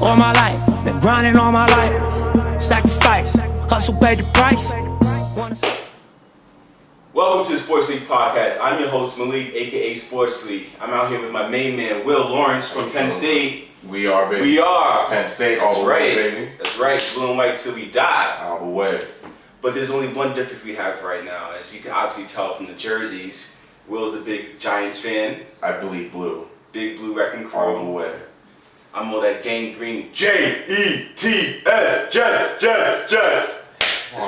all my life, been grinding all my life. Sacrifice, hustle paid the price. Welcome to the Sports League podcast. I'm your host Malik, aka Sports League. I'm out here with my main man Will Lawrence from Penn State. We are, baby. We are Penn State all the way, baby. That's right. Blue and white till we die. All the way. But there's only one difference we have right now, as you can obviously tell from the jerseys. Will's a big Giants fan. I bleed blue. Big blue wrecking crew. All the way. I'm all that gang green. J-E-T-S. Jets. That's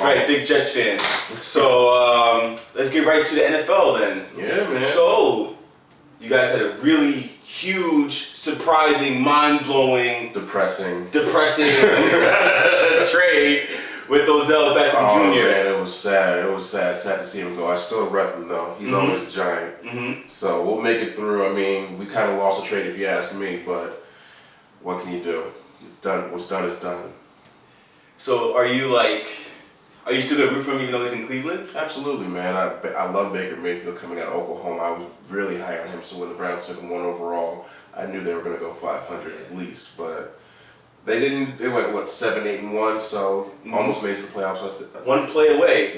right, big Jets fan. So let's get right to the NFL then. Yeah, man. So you guys had a really huge, surprising, mind-blowing, depressing trade with Odell Beckham Jr. Man, it was sad. Sad to see him go. I still rep him though. He's always a Giant. So we'll make it through. I mean, we kind of lost the trade if you ask me, but what can you do? It's done. What's done is done. So are you still gonna root for him even though he's in Cleveland? Absolutely, man. I love Baker Mayfield coming out of Oklahoma. I was really high on him. So when the Browns took him 1 overall, I knew they were gonna go 500 at least, but. They didn't. They went 7-8-1, so almost made the playoffs. One play away.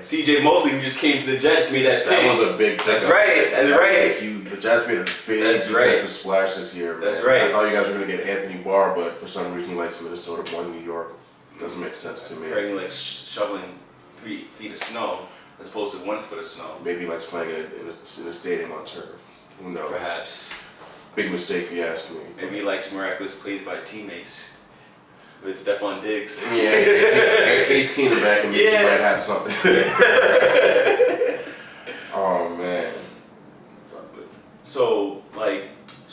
C.J. Mosley, who just came to the Jets, made that pick. That was a big. That's right. The Jets made a big defensive splash this year. Man. That's right. I thought you guys were gonna get Anthony Barr, but for some reason he likes Minnesota more than New York. Doesn't make sense to me. Probably like shoveling 3 feet of snow as opposed to 1 foot of snow. Maybe he likes playing in a stadium on turf. Who knows? Perhaps. Big mistake if you ask me. Maybe he likes miraculous plays by teammates with Stephon Diggs. Yeah, Case Keenum back and maybe might have something. Oh man. So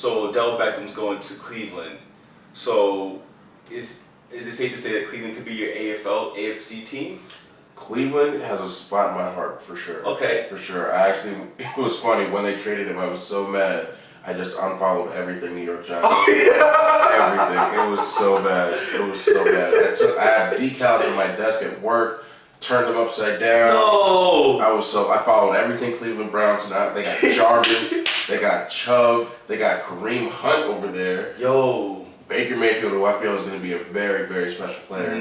Odell Beckham's going to Cleveland. So is it safe to say that Cleveland could be your AFC team? Cleveland has a spot in my heart for sure. Okay. For sure. It was funny when they traded him. I was so mad. I just unfollowed everything New York Giants. Oh, yeah. Everything. It was so bad. I had decals on my desk at work, turned them upside down. No. I followed everything Cleveland Browns tonight. They got Jarvis, they got Chubb, they got Kareem Hunt over there. Yo. Baker Mayfield, who I feel is going to be a very, very special player.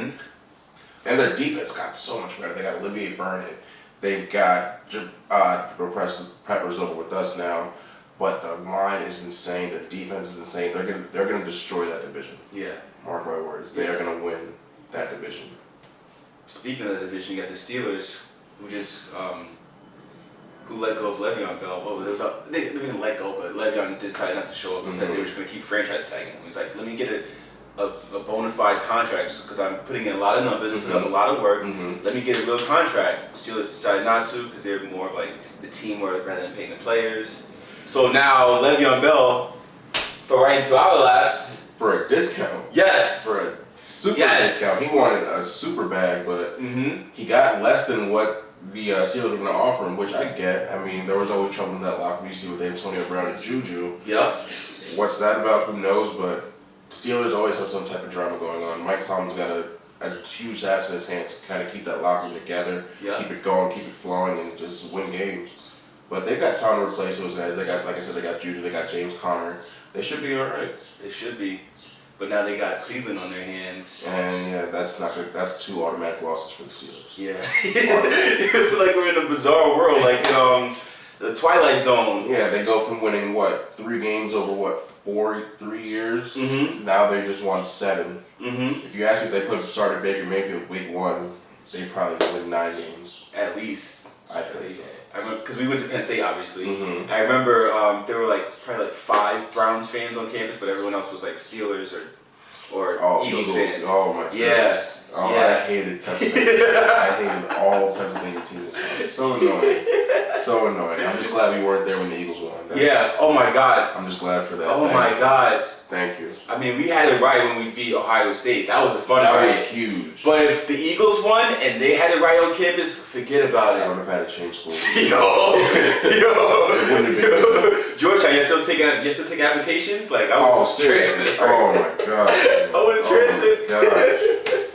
And their defense got so much better. They got Olivier Vernon. They've got Peppers over with us now. But the line is insane. The defense is insane. They're gonna destroy that division. Yeah. Mark my words. They are gonna win that division. Speaking of the division, you got the Steelers, who just who let go of Le'Veon Bell. Oh, they didn't let go, but Le'Veon decided not to show up because they were just gonna keep franchise tagging him. He was like, let me get a bona fide contract because I'm putting in a lot of numbers, putting up a lot of work. Let me get a real contract. Steelers decided not to because they're more of like the team rather than paying the players. So now Le'Veon Bell fell right into our laps. For a discount. Yes. For a super discount. He wanted a super bag, but he got less than what the Steelers were going to offer him, which I get. I mean, there was always trouble in that locker room. You see with Antonio Brown and Juju. Yep. What's that about? Who knows? But Steelers always have some type of drama going on. Mike Tomlin's got a huge ass in his hands to kind of keep that locker room together, keep it going, keep it flowing, and just win games. But they've got time to replace those guys. They got, like I said, they got Juju, they got James Conner. They should be all right. They should be. But now they got Cleveland on their hands. And yeah, that's not good. That's 2 automatic losses for the Steelers. Yeah. I feel like we're in a bizarre world, like the Twilight Zone. Yeah, they go from winning 3 games over 3 years. Now they just won 7. If you ask me if they started Baker Mayfield week 1, they probably win 9 games. At least. I think so. I remember because we went to Penn State, obviously. I remember there were probably 5 Browns fans on campus, but everyone else was like Steelers or Eagles fans. Oh my goodness. Oh, I hated Pennsylvania. I hated all Pennsylvania teams. So annoying. I'm just glad we weren't there when the Eagles won. Oh my God. I'm just glad for that. Oh my God. Thank you. I mean, we had it right when we beat Ohio State. That was a fun ride. That was huge. But if the Eagles won and they had it right on campus, forget about it. I would have had to change schools. Yo. It wouldn't have been good. Georgetown, you're still taking applications? Like I would seriously. Oh my God. I would have transferred. Oh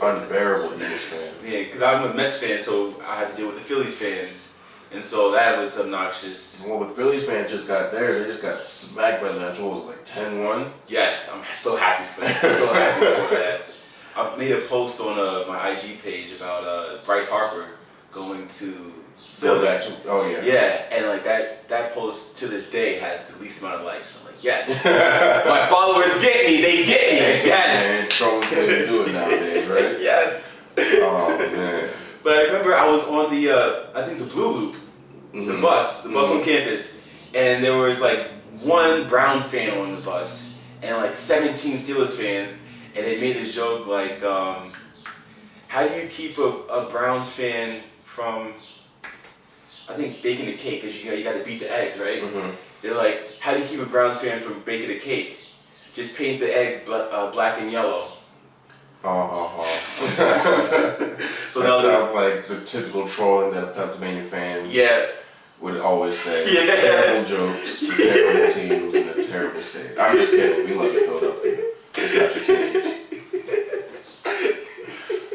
my God. Unbearable Eagles fan. Yeah, because I'm a Mets fan, so I have to deal with the Phillies fans. And so that was obnoxious. Well, the Phillies fans just got theirs. They just got smacked by the Nats. What was it, like 10-1? Yes, I'm so happy for that. So happy for that. I made a post on my IG page about Bryce Harper going to Philly. Oh yeah. Yeah, and like that post to this day has the least amount of likes. I'm like, yes, my followers get me. They get me. Yes. And trolls didn't do it nowadays, right? Yes. Oh man. But I remember I was on the I think the Blue Loop, the bus on campus, and there was like one Brown fan on the bus and like 17 Steelers fans, and they made this joke like, how do you keep a Browns fan from, I think, baking the cake, because you got to beat the eggs, right? Mm-hmm. They're like, how do you keep a Browns fan from baking the cake? Just paint the egg black and yellow. So that sounds like the typical trolling that a Pennsylvania fan would always say. Yeah. Terrible jokes, terrible teams, and a terrible state. I'm just kidding. We love you, Philadelphia. It's not your team.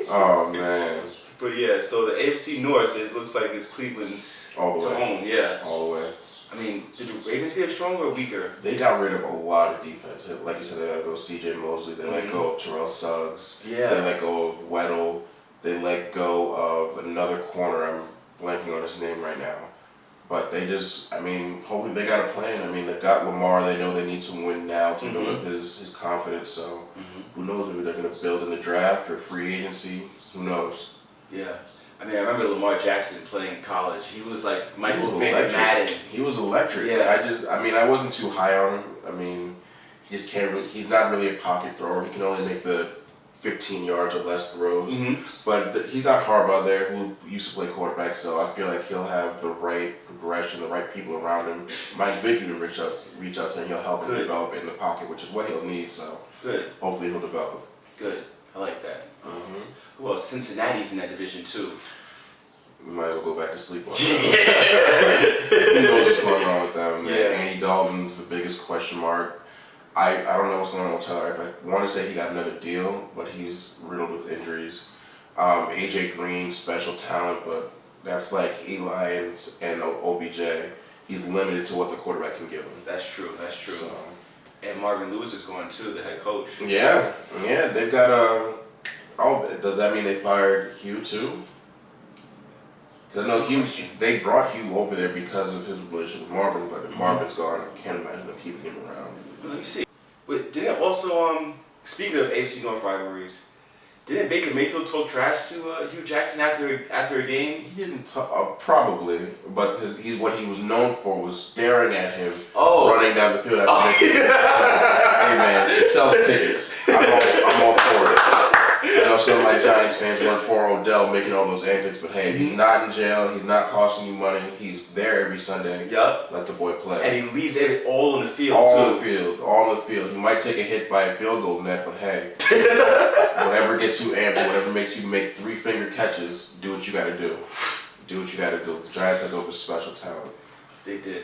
Oh man. But yeah, so the AFC North, it looks like it's Cleveland's all the way. Home. Yeah. All the way. I mean, did the Ravens get stronger or weaker? They got rid of a lot of defense. Like you said, they let go of C.J. Mosley. They let go of Terrell Suggs. Yeah. They let go of Weddle. They let go of another corner. I'm blanking on his name right now. But they just, I mean, hopefully they got a plan. I mean, they've got Lamar. They know they need to win now to build up his confidence. So who knows? Maybe they're going to build in the draft or free agency. Who knows? Yeah. I mean, I remember Lamar Jackson playing in college. He was like Michael Vick Madden. He was electric. Yeah. I wasn't too high on him. I mean, he just can't really, he's not really a pocket thrower. He can only make the 15 yards or less throws. But he's got Harbaugh there, who used to play quarterback, so I feel like he'll have the right progression, the right people around him. Mike Vick even reach out to him. He'll help him develop in the pocket, which is what he'll need, so hopefully he'll develop. Good. I like that. Well, Cincinnati's in that division too. We might as well go back to sleep on that. Who knows what's going on with them? Yeah. Andy Dalton's the biggest question mark. I don't know what's going on with Tyler. I want to say he got another deal, but he's riddled with injuries. AJ Green, special talent, but that's like Eli and OBJ. He's limited to what the quarterback can give him. That's true. So, and Marvin Lewis is going too, the head coach. Yeah. They've got does that mean they fired Hugh too? Because no, they brought Hugh over there because of his relationship with Marvin, but if Marvin's gone, I can't imagine them keeping him around. Let me see. But didn't also, speaking of AFC North rivalries, didn't Baker Mayfield talk trash to Hugh Jackson after a game? He didn't talk, probably, but what he was known for was staring at him running down the field after Hey man, it sells tickets. I'm all for it. I know some of my Giants fans weren't for Odell making all those antics, but hey, he's not in jail, he's not costing you money, he's there every Sunday. Yep. Let the boy play. And he leaves it all on the field, all on the field. He might take a hit by a field goal net, but hey, whatever gets you amped, whatever makes you make 3-finger catches, do what you gotta do. Do what you gotta do. The Giants had over special talent. They did.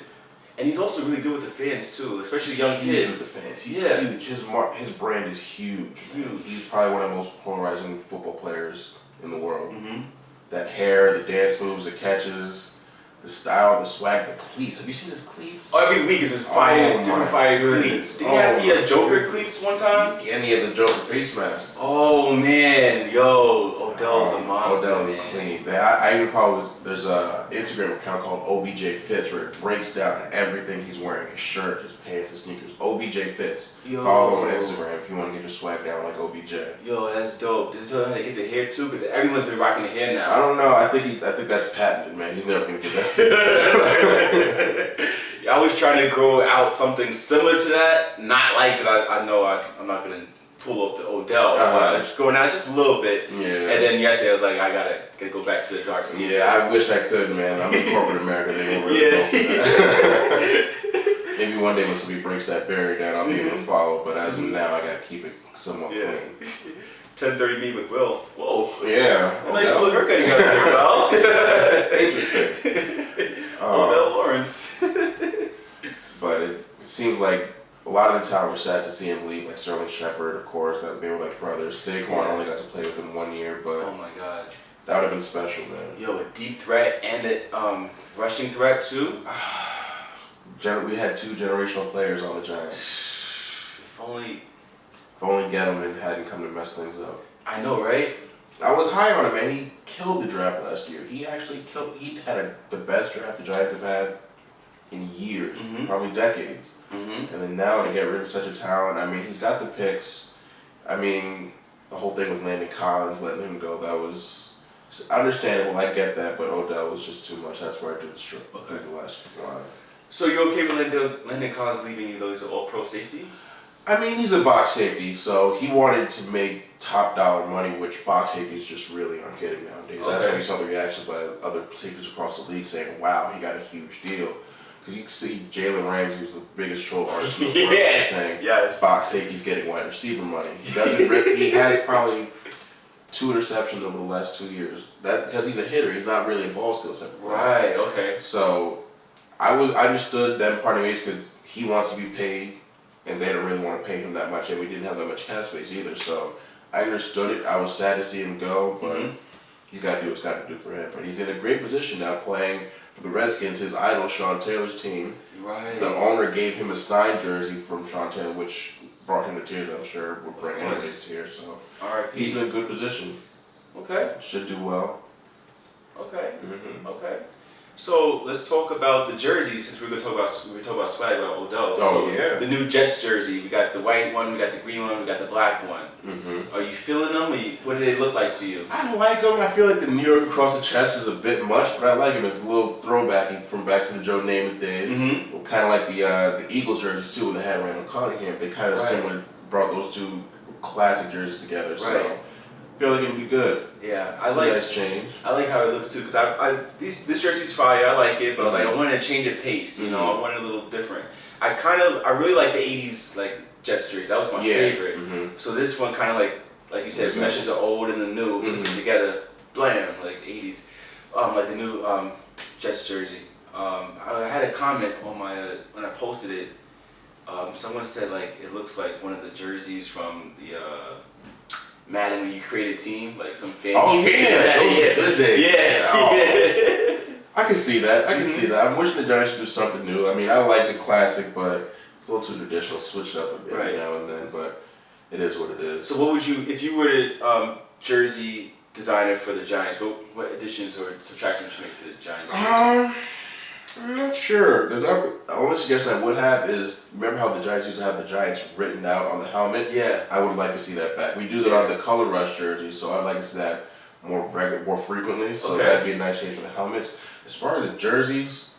And he's also really good with the fans too, especially young kids. With the fans. He's huge. His brand is huge. He's probably one of the most polarizing football players in the world. That hair, the dance moves, the catches, the style, the swag, the cleats. Have you seen his cleats? Every week is different fire cleats. Did he have the Joker cleats one time? And he had the Joker face mask. Oh man, Odell's a monster. Odell's clean. I even follow there's a Instagram account called OBJ Fits where it breaks down everything he's wearing: his shirt, his pants, his sneakers. OBJ Fits. Follow him on Instagram if you want to get your swag down like OBJ. Yo, that's dope. Does he know how to get the hair too? Because everyone's been rocking the hair now. I don't know. I think that's patented, man. He's never gonna get that. I was trying to grow out something similar to that. Not like, because I know I'm not gonna pull off the Odell. But just going out just a little bit. Yeah. And then yesterday I was like, I gotta go back to the dark season. Yeah, I wish I could, man. I'm in corporate America. They don't really go for that. Maybe one day when somebody breaks that barrier down, I'll be able to follow. But as of now, I gotta keep it somewhat clean. 10:30 meet with Will. Whoa. Yeah. Nice little haircut you got there, Will. Interesting. Odell Lawrence. But it seems like a lot of the time we're sad to see him leave, like Sterling Shepard, of course. They were like brothers. Saquon only got to play with him 1 year, but oh my God. That would have been special, man. Yo, a deep threat and a rushing threat too. We had 2 generational players on the Giants. If only Gettleman hadn't come to mess things up. I know, right? I was high on him, man. He killed the draft last year. He actually killed. He had the best draft the Giants have had in years, probably decades. And then now to get rid of such a talent, I mean, he's got the picks. I mean, the whole thing with Landon Collins, letting him go, that was understandable. I get that, but Odell was just too much. That's where I did the strip. Okay. The last line. So you're okay with Landon Collins leaving even though he's an all-pro safety? I mean, he's a box safety, so he wanted to make top dollar money, which box safeties just really aren't getting nowadays. That's why we saw the reactions by other safeties across the league saying, "Wow, he got a huge deal." Because you can see Jalen Ramsey was the biggest troll artist in the world saying, "Box safety's getting wide receiver money." He doesn't. He has probably 2 interceptions over the last 2 years. That because he's a hitter, he's not really a ball skill set. Right. Okay. So I understood them parting ways because he wants to be paid. And they don't really want to pay him that much, and we didn't have that much cap space either. So I understood it. I was sad to see him go, but he's got to do what's got to do for him. But he's in a great position now, playing for the Redskins, his idol Sean Taylor's team. Right. The owner gave him a signed jersey from Sean Taylor, which brought him to tears. I'm sure would bring anybody to tears. So he's in a good position. Okay. Should do well. Okay. Okay. So let's talk about the jerseys since we're gonna talk about swag about Odell. The new Jets jersey. We got the white one, we got the green one, we got the black one. Are you feeling them? What do they look like to you? I like them. I feel like the New York across the chest is a bit much, but I like them. It's a little throwback from back to the Joe Namath days. Kind of like the Eagles jerseys too when they had Randall Cunningham. They kind of similar brought those 2 classic jerseys together. So I feel like it'll be good. Yeah, I like nice change. I like how it looks too because this jersey's fire. I like it, but I wanted to change the pace. You know, I wanted a little different. I really like the '80s like Jets jersey. That was my favorite. So this one kind of like you said, meshes the old and the new, puts it together, blam, like '80s. Like the new Jets jersey. I had a comment on my when I posted it. Someone said like it looks like one of the jerseys from the. Madden when you create a team, like some fan. Oh yeah, those are good days. Yeah. I can see that. I can see that. I'm wishing the Giants should do something new. I mean, I like the classic, but it's a little too traditional. Switch it up a bit every now and then, but it is what it is. So, what would you, if you were the jersey designer for the Giants, what additions or subtractions would you make to the Giants? I'm not sure. The only suggestion I would have is remember how the Giants used to have the Giants written out on the helmet? Yeah. I would like to see that back. We do that on the Color Rush jersey, so I'd like to see that more frequently. So that'd be a nice change for the helmets. As far as the jerseys,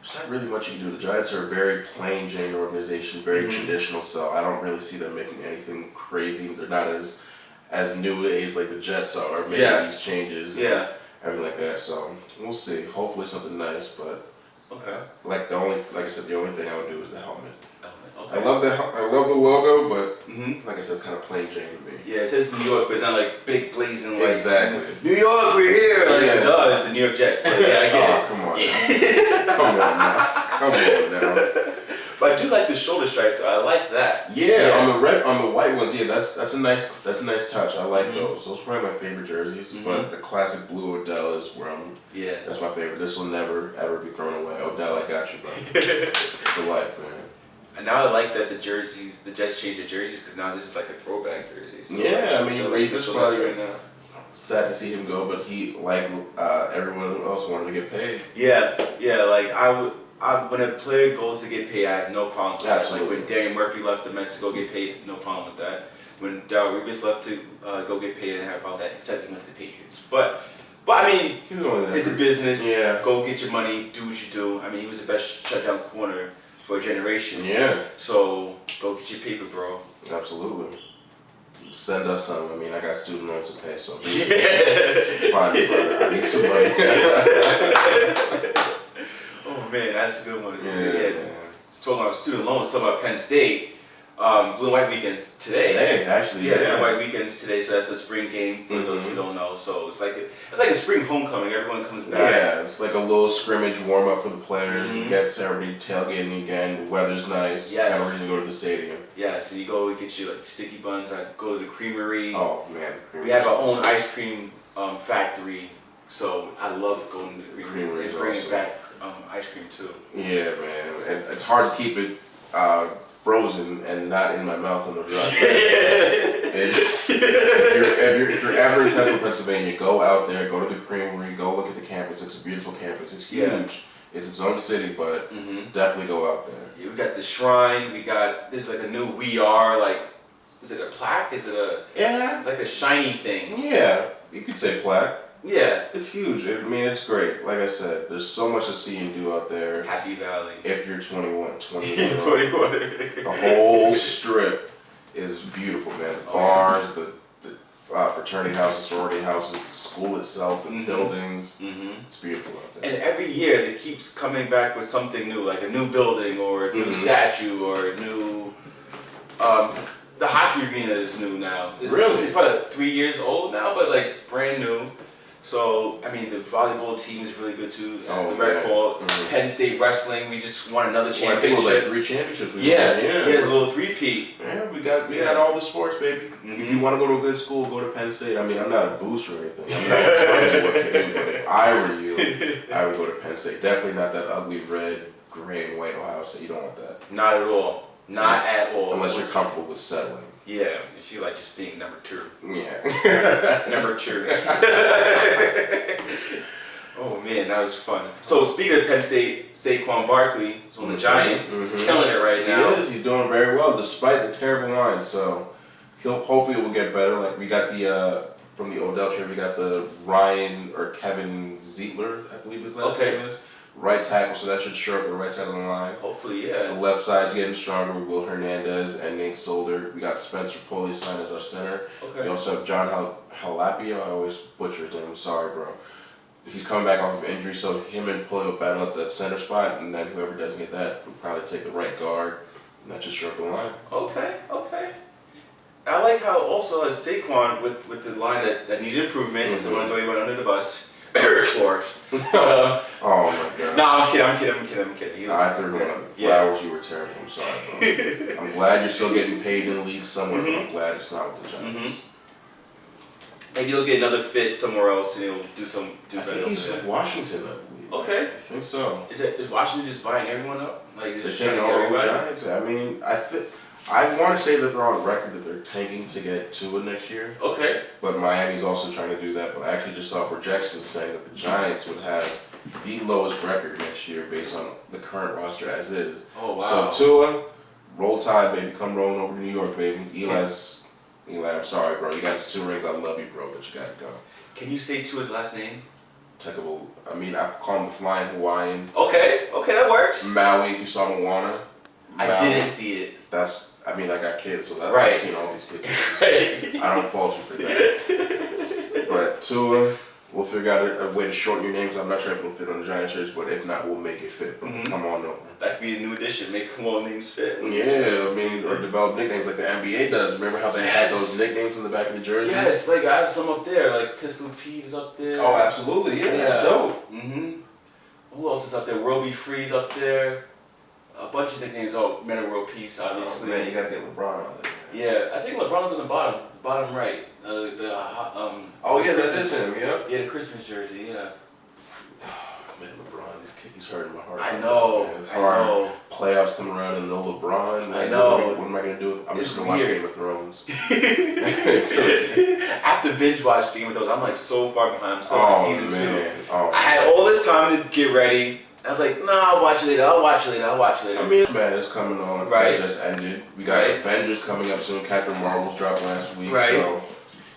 there's not really much you can do. The Giants are a very plain Jane organization, very traditional. So I don't really see them making anything crazy. They're not as new age like the Jets are making these changes. Yeah. Everything like that, so we'll see. Hopefully something nice, but like I said, the only thing I would do is the helmet. Okay. I love the logo, but like I said, it's kind of plain Jane to me. Yeah, it says New York, but it's not like big blazing like exactly. New York, we're here. Like it does, the New York Jets. But yeah, I get it. Come on, come on now. But I do like the shoulder stripe though. I like that. Yeah, on the white ones, that's a nice touch. I like those. Those are probably my favorite jerseys. But the classic blue Odell is where that's my favorite. This will never ever be thrown away. Odell, I got you, bro. For life, man. And now I like that the Jets changed their jerseys because now this is like a throwback jersey. So yeah, I mean, Reed was probably right now. Sad to see him go, but he everyone else wanted to get paid. Yeah, like when a player goes to get paid, I have no problem with that. Absolutely. Like when Darren Murphy left the Mets to go get paid, no problem with that. When Darryl Reeves left to go get paid, I didn't have a problem with that, except he went to the Patriots. But I mean, it's a business. Yeah. Go get your money, do what you do. I mean, he was the best shutdown corner for a generation. Yeah. So go get your paper, bro. Absolutely. Send us some. I mean, I got student loans to pay, so fine, brother. I need some money. Oh man, that's a good one. Yeah. Talking about student loans, talking about Penn State. Blue and white weekends today. Today, actually. Yeah, blue and white weekends today. So that's a spring game for those who don't know. So it's like a spring homecoming. Everyone comes back. Yeah, it's like a little scrimmage warm up for the players. It gets everybody tailgating again. The weather's nice. Yes. Got ready to go to the stadium. Yeah, so you go and get your like sticky buns. I go to the creamery. Oh man, the creamery. We have our own ice cream factory. So I love going to the creamery and bringing back ice cream too. Yeah, man, and it's hard to keep it frozen and not in my mouth on the drive. If you're ever in Central Pennsylvania, go out there, go to the creamery, go look at the campus. It's a beautiful campus. It's huge. Yeah. It's its own city, but definitely go out there. Yeah, we got the shrine. There's like a new We Are, like, is it a plaque? Is it a... Yeah. It's like a shiny thing. Yeah, you could say plaque. Yeah. It's huge. I mean, it's great. Like I said, there's so much to see and do out there. Happy Valley. If you're 21. 21. The whole strip is beautiful, man. The bars, the fraternity houses, sorority houses, the school itself, the buildings. It's beautiful out there. And every year it keeps coming back with something new, like a new building or a new statue or a new... the hockey arena is new now. Really? It's probably 3 years old now, but like it's brand new. So, I mean, the volleyball team is really good too. The rec hall, Penn State wrestling, we just won another championship. I think it was like 3 championships. It's a little three-peat. Yeah, we got all the sports, baby. If you want to go to a good school, go to Penn State. I mean, I'm not a booster or anything. I'm not telling you what to do, but if I were you, I would go to Penn State. Definitely not that ugly red, gray, and white Ohio State. You don't want that. Not at all. Not at all. Unless you're comfortable with settling. Yeah, if you like just being number 2. Yeah. Number 2. Oh man, that was fun. So speaking of Penn State, Saquon Barkley is on the Giants. He's killing it right now. He is. He's doing very well despite the terrible line. So hopefully it will get better. Like we got the from the Odell trade, we got the Ryan or Kevin Ziegler, I believe his last name is. Right tackle, so that should shore up the right side of the line. Hopefully, yeah. The left side's getting stronger with Will Hernandez and Nate Solder. We got Spencer Pulley signed as our center. Okay. We also have John Halapio. I always butcher his name. I'm sorry, bro. He's coming back off of injury, so him and Pulley will battle at that center spot, and then whoever doesn't get that will probably take the right guard, and that should shore up the line. Okay. I like how also Saquon with the line that needed improvement. The one that he went under the bus. Flores. Oh my god. No, I'm kidding. I threw one on the flowers. You were terrible. I'm sorry, bro. I'm glad you're still getting paid in the league somewhere, but I'm glad it's not with the Giants. Maybe he'll get another fit somewhere else and he'll do better. I think he's with Washington, I believe. Okay. I think so. Is Washington just buying everyone up? Like they're taking all the Giants. I mean, I want to say that they're on record that they're tanking to get Tua next year. Okay. But Miami's also trying to do that. But I actually just saw projections saying that the Giants would have the lowest record next year based on the current roster as is. Oh, wow. So Tua, roll tide, baby. Come rolling over to New York, baby. Eli, I'm sorry, bro. You got 2 rings. I love you, bro, but you got to go. Can you say Tua's last name? I mean, I call him the Flying Hawaiian. Okay, that works. Maui, if you saw Moana. I didn't see it. I got kids, so I've seen all these kids. I don't fault you for that. But Tua, we'll figure out a way to shorten your names. I'm not sure if it'll fit on the Giant shirts, but if not, we'll make it fit. Come on over. That could be a new addition. Make all names fit. Yeah, I mean, or develop nicknames like the NBA does. Remember how they had those nicknames on the back of the jersey? Yes, like I have some up there. Like Pistol Pete is up there. Oh, absolutely. Yeah, that's dope. Who else is up there? World Be Free's up there. A bunch of nicknames. Oh, Men of World Peace, obviously. Oh, man, you gotta get LeBron on there. Yeah, I think LeBron's on the bottom right. Oh yeah, that is him. Yeah. Yeah, the Christmas jersey. Yeah. Man, LeBron, he's hurting my heart. I know. Man, it's hard. I know. Playoffs come around and no LeBron. I know. What am I gonna do? I'm just gonna watch Game of Thrones. After binge watch Game of Thrones, I'm like so far behind. I'm still on season 2. Oh, I had all this time to get ready. I was like, nah, I'll watch it later. I mean, man, it's coming on. Right. It just ended. We got Avengers coming up soon. Captain Marvel's dropped last week. Right. So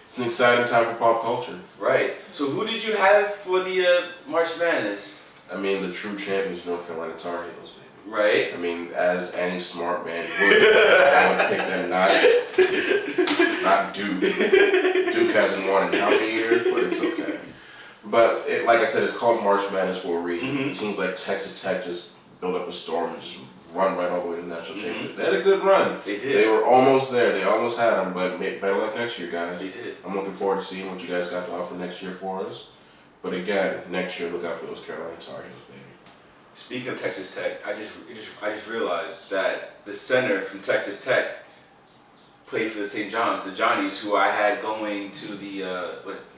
it's an exciting time for pop culture. Right. So who did you have for the March Madness? I mean, the true champions, North Carolina Tar Heels, baby. Right. I mean, as any smart man would, I would pick them not Duke. Duke hasn't won in how many years, but it's okay. But like I said, it's called March Madness for a reason. It seems like Texas Tech just built up a storm and just run right all the way to the national championship. They had a good run. They did. They were almost there. They almost had them, but better luck next year, guys. They did. I'm looking forward to seeing what you guys got to offer next year for us. But again, next year, look out for those Carolina Tar Heels, baby. Speaking of Texas Tech, I just realized that the center from Texas Tech played for the St. John's, the Johnnies, who I had going to the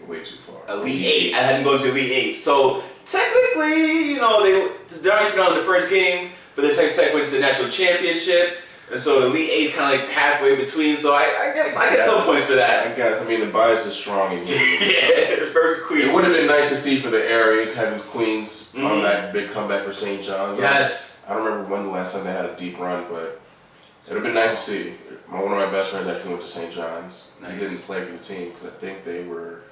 Way too far. Elite Eight. I had them going to Elite Eight. So technically, the Johnnies went on the first game, but then Texas Tech went to the national championship. And so the Elite Eight's kind of like halfway between, so I guess some points for that. I guess. I mean, the bias is strong in here. Yeah, very Queens. It would have been nice to see for the area having Queens on that big comeback for St. John's. Yes. I don't remember when the last time they had a deep run, but it would have been nice to see. One of my best friends actually went to St. John's. Nice. He didn't play for the team because I think they were,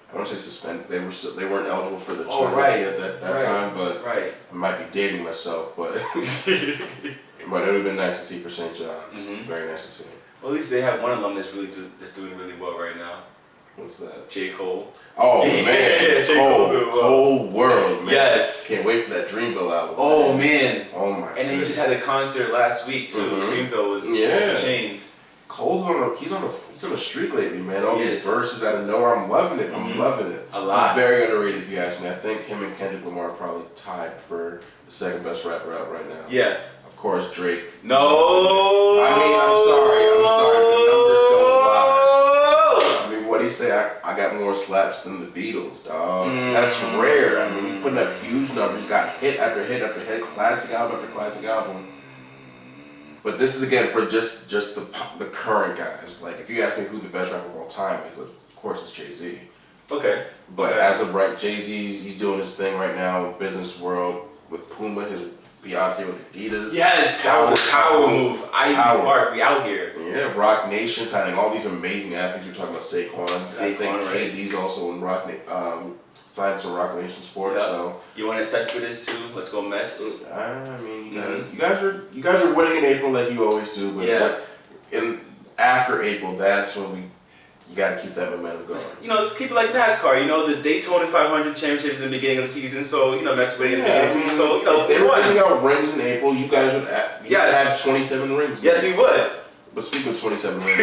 I don't want to say suspended. They weren't eligible for the tournament at that time, but I might be dating myself, but but it would have been nice to see for St. John's. Very nice to see. Well, at least they have one alum that's doing really well right now. What's that? J. Cole. Oh man, Cold World, man. Yes. Can't wait for that Dreamville album. Oh man. Oh my. And then he just had a concert last week too. Dreamville was off the chains. Cole's he's on a streak lately, man. All these verses out of nowhere, I'm loving it. I'm loving it. A lot. He's very underrated if you ask me. I think him and Kendrick Lamar are probably tied for the second best rapper out right now. Yeah. Of course, Drake. No. I mean, I'm sorry, but the numbers don't lie. I mean, what do you say? I got more slaps than the Beatles, dog. That's rare. I mean, he's putting up huge numbers. He's got hit after hit after hit, classic album after classic album. But this is again for just the current guys. Like, if you ask me who the best rapper of all time is, of course it's Jay-Z. Okay. But as of right, Jay-Z's he's doing his thing right now, business world with Puma, his Beyonce with Adidas. Yes, that was a power move. Ivy Park, we out here. Yeah, Rock Nation signing all these amazing athletes. You're talking about Saquon. I think KD's also in signed to Rock Nation Sports. Yep. So you want to assess for this too? Let's go Mets. I mean, you guys are winning in April like you always do. But after April, that's when you got to keep that momentum going. Let's keep it like NASCAR. The Daytona 500 championship is in the beginning of the season, so Mets winning in the beginning of the season. So if they were giving out rings in April, you guys would have 27 rings. Yes, we would. But speaking of 27 rings,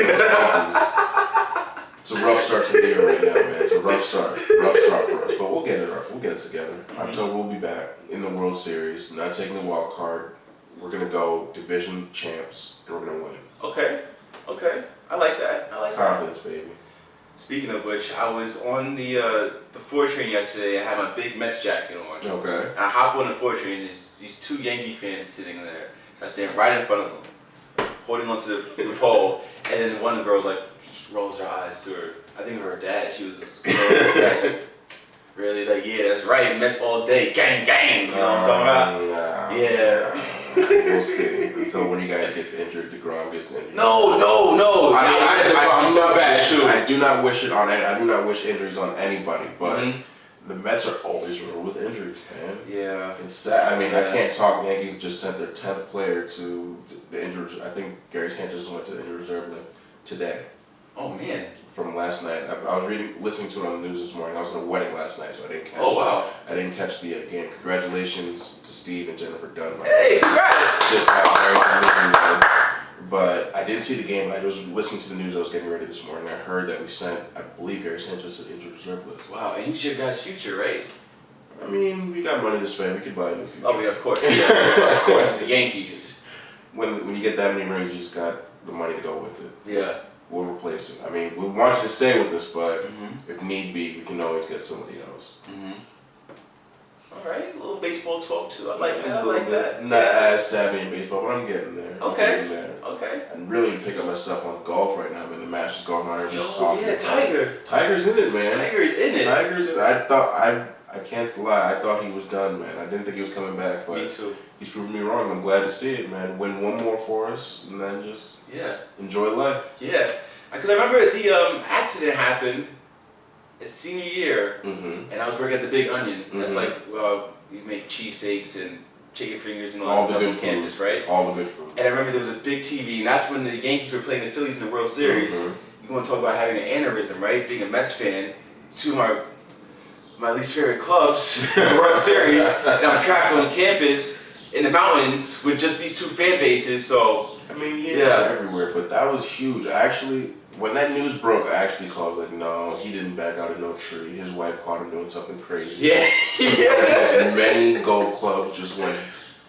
it's a rough start to the year right now, man. It's a rough start for us, but we'll get it together. October we'll be back in the World Series, not taking the wild card. We're gonna go division champs, and we're gonna win. Okay, I like that. Confidence, baby. Speaking of which, I was on the 4 train yesterday. I had my big Mets jacket on. Okay. And I hop on the 4 train. There's these 2 Yankee fans sitting there. So I stand right in front of them, holding onto the pole, and then one of the girls rolls her eyes to her. I think her dad. She was really like, yeah, that's right. Mets all day, gang, gang. You know what I'm talking about? Yeah. We'll see. Until when you guys get injured, DeGrom gets injured. No. I'm so bad too. I do not wish it on. I do not wish injuries on anybody, but the Mets are always riddled with injuries, man. Yeah. It's sad. I mean, I can't talk. The Yankees just sent their 10th player to the injured. I think Gary Sanchez went to the injured reserve list today. Oh man! From last night, I was listening to it on the news this morning. I was at a wedding last night, so I didn't catch. Oh wow! I didn't catch the game. Congratulations to Steve and Jennifer Dunn. Hey, congrats! Just got married, but I didn't see the game. I was listening to the news. I was getting ready this morning. I heard that we sent, I believe, Gary Sanchez to the injured reserve list. Wow, and he's your guy's future, right? I mean, we got money to spend. We could buy a new future. Oh yeah, of course. Of course, the Yankees. When you get that many rings, you just got the money to go with it. Yeah. We'll replace it. I mean, we want you to stay with us, but if need be, we can always get somebody else. All right, a little baseball talk too. I like that. Not as savvy in baseball, but I'm getting there. Okay. Okay. I'm really picking up my stuff on golf right now. I mean, the match is going on. Everyone's talking. Yeah, Tiger. Tiger's in it, man. Tiger's in it. I can't lie. I thought he was done, man. I didn't think he was coming back, but me too. He's proven me wrong. I'm glad to see it, man. Win one more for us, and then just enjoy life. Yeah, because I remember the accident happened. It's senior year, and I was working at the Big Onion. That's like you make cheesesteaks and chicken fingers and all that stuff on campus, right? All the good food. And I remember there was a big TV, and that's when the Yankees were playing the Phillies in the World Series. You want to talk about having an aneurysm, right? Being a Mets fan, 2 of my least favorite clubs in the World Series, and I'm trapped on campus in the mountains with just these 2 fan bases. So I mean, everywhere, but that was huge. When that news broke, I actually called like, no, he didn't back out of no tree. His wife caught him doing something crazy. Yeah. Many golf clubs just went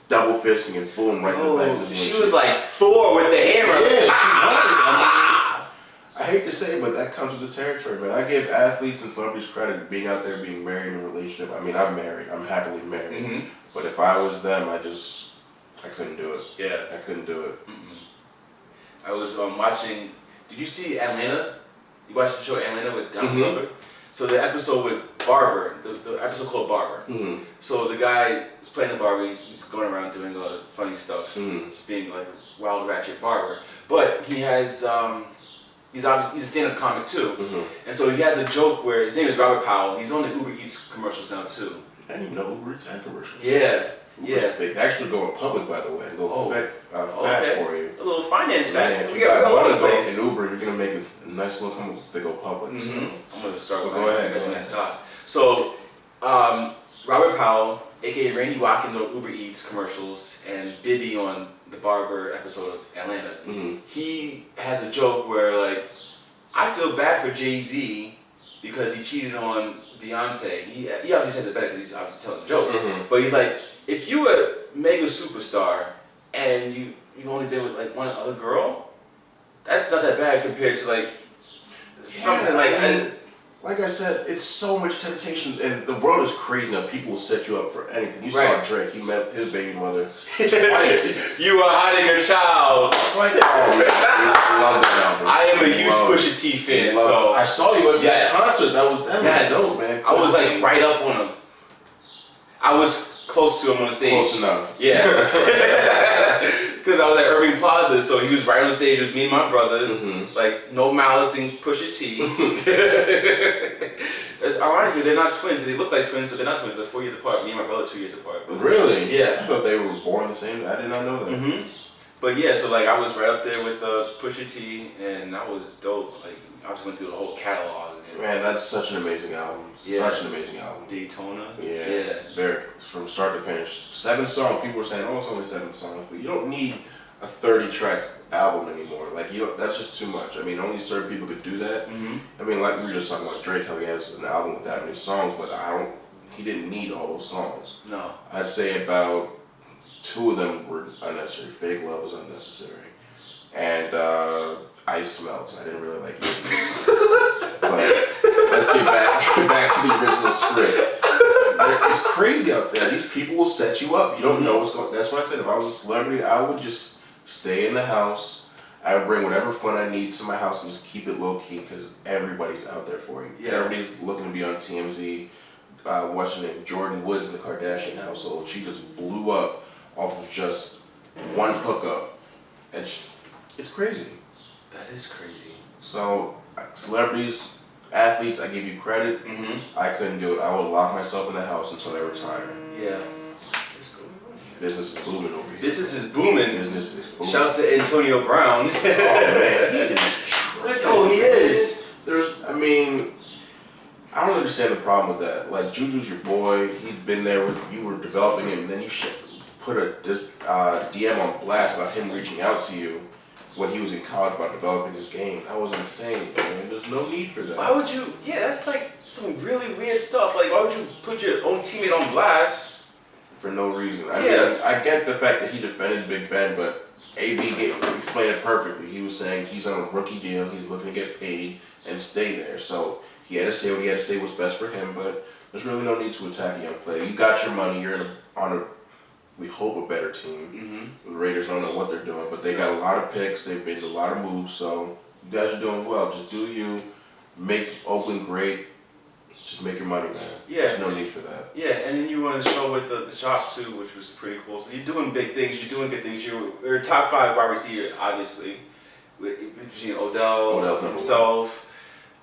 double fisting and boom, right in the leg. She was like Thor with the hammer. Yeah, hate to say it, but that comes with the territory, man. I give athletes and celebrities credit being out there, being married in a relationship. I mean, I'm married. I'm happily married. Mm-hmm. But if I was them, I couldn't do it. Yeah. I couldn't do it. I was watching. Did you see Atlanta? You watched the show Atlanta with Donald Glover? So the episode with Barber, the episode called Barber. Mm-hmm. So the guy is playing the barber. He's going around doing all the funny stuff. He's being like a wild ratchet barber. But he has he's a stand-up comic too. And so he has a joke where his name is Robert Powell. He's on the Uber Eats commercials now too. I didn't even know Uber Eats had commercials. Yeah. They actually go in public, by the way. A little fact for you. A little finance fact. We got one of those in Uber. You're gonna make a nice little come if they go public. So. I'm gonna start with go ahead. That's the next thought. So, Robert Powell, aka Randy Watkins on Uber Eats commercials, and Bibby on the Barber episode of Atlanta. He has a joke where like, I feel bad for Jay-Z because he cheated on Beyonce. He obviously says it better because he's obviously telling a joke. But he's like, if you were a mega superstar and you only been with like one other girl, that's not that bad compared to like something like I said, it's so much temptation, and the world is crazy now. People will set you up for anything. You saw Drake; he met his baby mother twice. You are hiding your child. Like, oh man, I love that album. I am a huge Pusha T fan, so I saw you at that concert. That was dope, man. I was like right up on him. I was close to him on the stage. Close enough. Yeah. Because I was at Irving Plaza, so he was right on stage. It was me and my brother. Like, no malice and Pusha T. It's ironically, they're not twins. They look like twins, but they're not twins. They're 4 years apart. Me and my brother 2 years apart. But really? Yeah. I thought they were born the same. I did not know that. But yeah, so like I was right up there with Pusha T, and that was dope. Like, I just went through the whole catalog. Man, that's such an amazing album. Such an amazing album. Daytona. Yeah. Very, from start to finish. 7 songs. People were saying, oh, it's only 7 songs. But you don't need a 30-track album anymore. Like, that's just too much. I mean, only certain people could do that. I mean, like we were just talking about Drake, how he has an album with that many songs, but he didn't need all those songs. No. I'd say about 2 of them were unnecessary. Fake Love was unnecessary. And Ice Melts. I didn't really like it. But let's get back to the original script. It's crazy out there. These people will set you up. You don't know what's going on. That's why I said if I was a celebrity, I would just stay in the house. I would bring whatever fun I need to my house and just keep it low key because everybody's out there for you. Yeah. Everybody's looking to be on TMZ. Watching it, Jordan Woods in the Kardashian household. She just blew up off of just one hookup. And it's crazy. That is crazy. So, celebrities, athletes, I give you credit. I couldn't do it. I would lock myself in the house until I retire. Yeah. Business is booming over here. Business is booming. Business is booming. Shouts to Antonio Brown. Oh man, he is. Oh, he is. I don't understand the problem with that. Like, Juju's your boy. He's been there. You were developing him, and then you put a DM on blast about him reaching out to you when he was in college about developing his game. That was insane, man. There's no need for that. Why would you? Yeah, that's like some really weird stuff. Like, why would you put your own teammate on blast? For no reason. I mean, I get the fact that he defended Big Ben, but AB explained it perfectly. He was saying he's on a rookie deal. He's looking to get paid and stay there. So he had to say what he had to say was best for him, but there's really no need to attack a young player. You got your money. You're on a we hope a better team. The Raiders don't know what they're doing, but they got a lot of picks. They've made a lot of moves, so you guys are doing well. Just do you. Make Oakland great. Just make your money, man. Yeah. There's no need for that. Yeah, and then you were on the show with the shop too, which was pretty cool. So you're doing big things. You're doing good things. You're top 5 wide receiver, obviously, between Odell himself,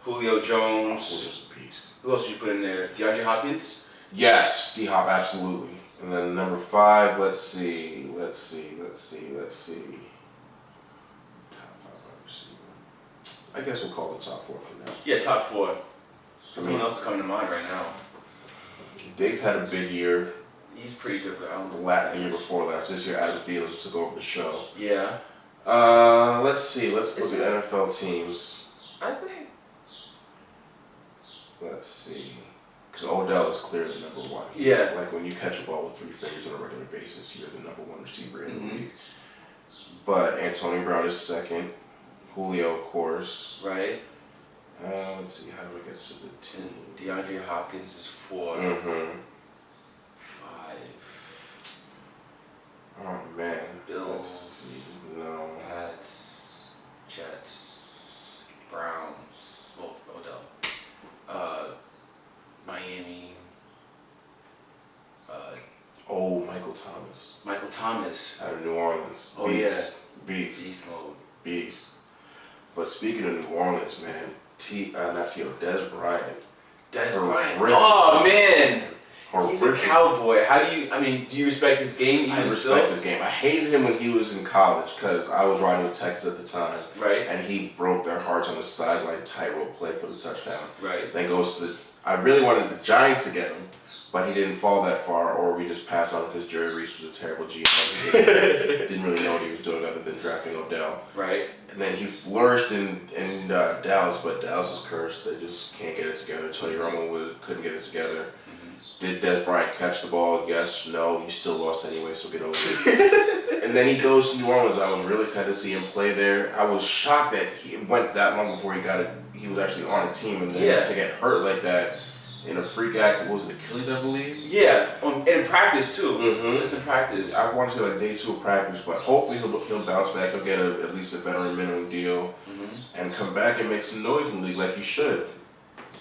Julio Jones. Julio's a beast. Who else did you put in there? DeAndre Hopkins. Yes, D-Hop, absolutely. And then number 5, let's see. Top 5 wide receiver. I guess we'll call it top 4 for now. Yeah, top 4. Someone else is coming to mind right now. Diggs had a big year. He's pretty good, but I don't know. The year before last. This year, Adam Thielen took over the show. Yeah. Let's see. Let's look at NFL teams. I think. Let's see. Because Odell is clearly number 1. Yeah. Like when you catch a ball with 3 fingers on a regular basis, you're the number 1 receiver in the league. But Antonio Brown is second. Julio, of course. Right. Let's see, how do we get to the team? And DeAndre Hopkins is 4. Mm-hmm. 5. Oh, man. Bills. No. Pats. Jets. Browns. Well, Odell. Miami. Michael Thomas. Michael Thomas. Out of New Orleans. Oh, Beast. yeah. Beast. Beast mode. Beast. But speaking of New Orleans, man, Des Bryant. Des Bryant. Horrific. Oh, man. Horrific. He's a cowboy. Do you respect his game? I respect his game. I hated him when he was in college because I was riding with Texas at the time. Right. And he broke their hearts on the sideline tightrope play for the touchdown. Right. Then goes to I really wanted the Giants to get him, but he didn't fall that far, or we just passed on because Jerry Reese was a terrible GM. Didn't really know what he was doing other than drafting Odell. Right. And then he flourished in Dallas, but Dallas is cursed. They just can't get it together. Tony Romo couldn't get it together. Did Des Bryant catch the ball? Yes, no. You still lost anyway, so get over it. And then he goes to New Orleans. I was really excited to see him play there. I was shocked that he went that long before he got it. He was actually on a team, and then to get hurt like that in a freak act, was it Achilles, I believe? Yeah, in practice too. Mm-hmm. Just in practice. I want to say like day 2 of practice, but hopefully he'll bounce back. He'll get at least a veteran minimum deal and come back and make some noise in the league like he should.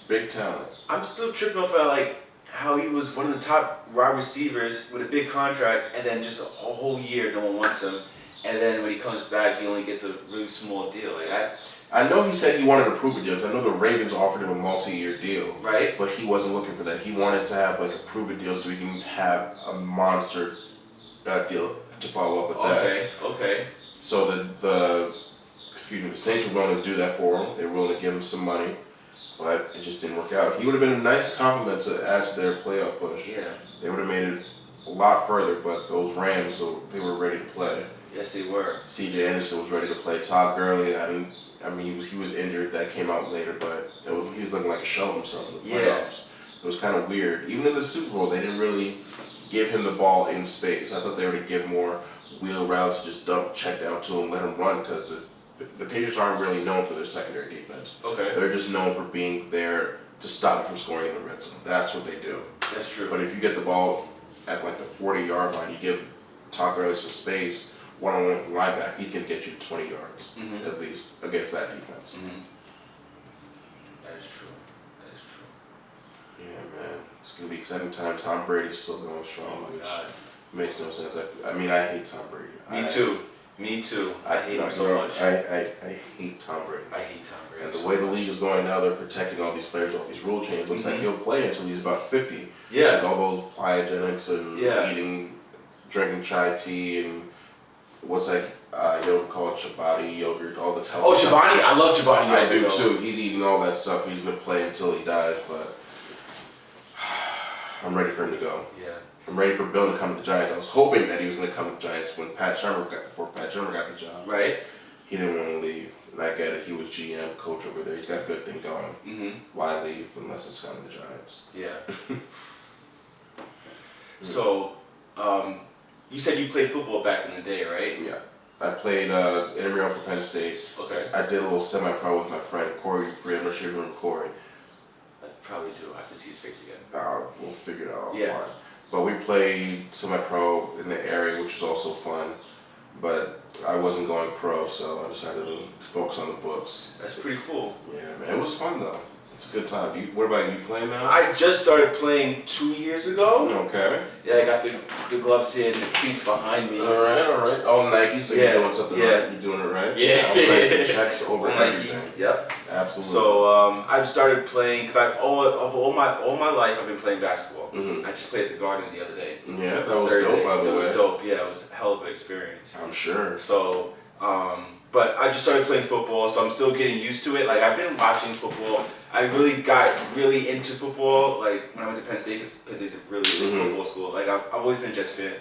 Big talent. I'm still tripping off at how he was one of the top wide receivers with a big contract, and then just a whole year no one wants him, and then when he comes back he only gets a really small deal. I know he said he wanted to prove a deal. I know the Ravens offered him a multi-year deal, right? But he wasn't looking for that. He wanted to have a prove a deal so he can have a monster deal to follow up with that. Okay. So the Saints were willing to do that for him. They were willing to give him some money, but it just didn't work out. He would have been a nice compliment to add to their playoff push. Yeah. They would have made it a lot further, but those Rams, they were ready to play. Yes, they were. C.J. Anderson was ready to play. Todd Gurley, he was injured. That came out later, but he was looking like a shell of himself in the playoffs. Yeah. It was kind of weird. Even in the Super Bowl, they didn't really give him the ball in space. I thought they were to give more wheel routes, just dump, check down to him, let him run, because the Patriots aren't really known for their secondary defense. Okay. They're just known for being there to stop it from scoring in the red zone. That's what they do. That's true. But if you get the ball at the 40-yard line, you give Todd Gurley some space, one-on-one with the linebacker, he can get you 20 yards at least against that defense. That is true. Yeah, man. It's going to be exciting time. Tom Brady's still going strong. Oh, my God. Makes no sense. I hate Tom Brady. Me too. I hate him so much. I hate Tom Brady. I hate Tom Brady. And the way the league is going now, they're protecting all these players off these rule changes. Looks like he'll play until he's about 50. Yeah. Like all those plyogenics and drinking chai tea and what's yogurt called Chobani yogurt, all this healthy stuff. Chobani? I love Chobani yogurt. I do too. He's eating all that stuff. He's going to play until he dies, but I'm ready for him to go. Yeah. I'm ready for Bill to come to the Giants. I was hoping that he was going to come to the Giants before Pat Shermer got the job. Right. He didn't want to leave. And I get it. He was GM, coach over there. He's got a good thing going. Why leave unless it's coming to the Giants? Yeah. So, you said you played football back in the day, right? Yeah. I played intramural for Penn State. Okay. I did a little semi-pro with my friend Corey. I'm not sure if you remember Corey. I probably do. I have to see his face again. We'll figure it out. Yeah. But we played semi-pro in the area, which was also fun. But I wasn't going pro, so I decided to focus on the books. That's pretty cool. Yeah, man. It was fun, though. It's a good time. What about you? Playing now? I just started playing 2 years ago. Okay. Yeah, I got the gloves here and the piece behind me. All right. Oh, Nike, so you're doing something right. You're doing it right? Yeah. I'm checks over everything. Yep. Absolutely. So I've started playing, because all my life I've been playing basketball. I just played at the Garden the other day. Yeah, that was Thursday. dope, by the way. That was dope. Yeah, it was a hell of an experience. I'm sure. So, but I just started playing football, so I'm still getting used to it. Like, I've been watching football. I really got into football, like, when I went to Penn State, because Penn State's a really big football school. Like, I've always been a Jets fan.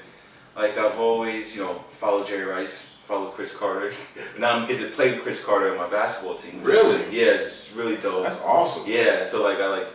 Like, I've always, followed Jerry Rice, followed Chris Carter. Now I'm getting to play with Chris Carter on my basketball team. Really? Yeah, it's really dope. That's awesome. Yeah, so, like, I